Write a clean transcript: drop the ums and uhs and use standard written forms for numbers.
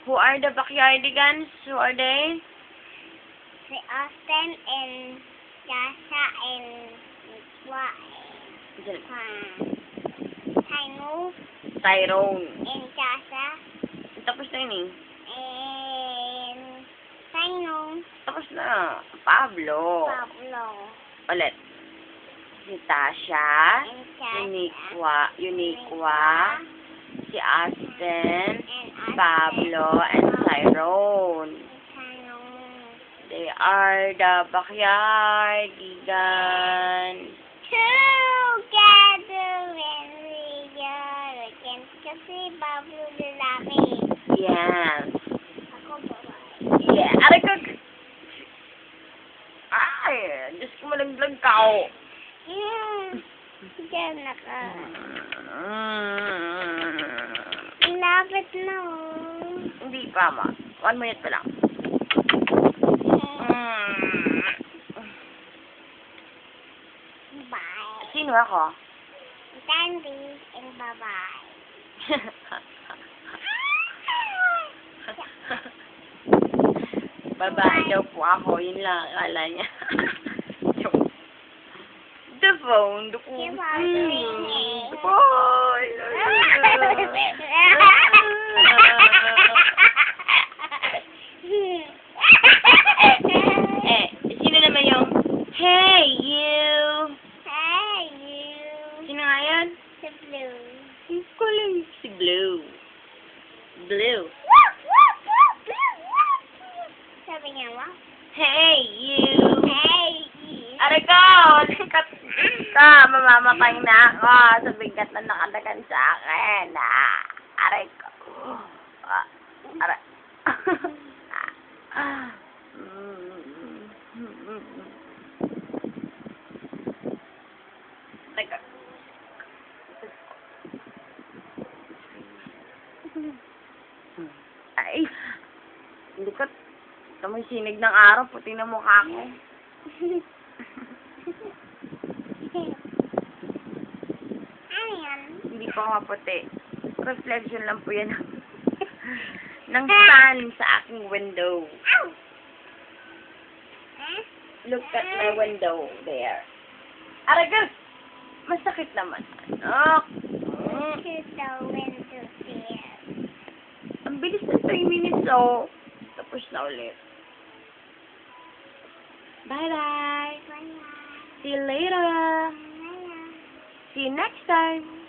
Who are the backyardigans? Who are they? Si Austin and Yasha and Nikwa and Tainu Tyrone. and Yasha Tapos na yun eh. and Tainu Tapos na. Pablo. Pablo Ulit. Si Tasha. and Tasha Uniqua. Si Austin. and Pablo. And Tyrone. Tainu. They are the backyardigans. Together when we are again. Kasi Pablo lalaki. Yes. Ako babae. Yeah. Aray ko. Ay, Diyos ko malaglag ka o. Diyan na ka. Lapit na Hindi pa, ma. 1 minute pa lang. Bye. Sino ako? Dandy and bye-bye. Babae daw po ako. Yun lang akala niya. The phone. The phone. Boy. Sino naman yung Hey, you. Hey, you. Sino nga yan? Si Blue. Ang kuling. Si Blue. Blue. Sabi niya, what? Hey, you. Hey, you. Aray ko! Sikat ka! Mamamatay na ako sa bigat na nakadagan sa akin. Aray ko. Aray. Teka. Ay. Hindi ko. Ito may sinig ng araw. Puti na mukha ko. Ano yan? Hindi pa maputi. Reflection lang po yan ng sun sa aking window. Ow! Huh? Look at my window there. Aragal! Masakit naman. Oh. To the window there. Ang bilis na 3 minutes, oh. Tapos na ulit. Bye-bye. Bye-bye. See you later. Bye-bye. See you next time.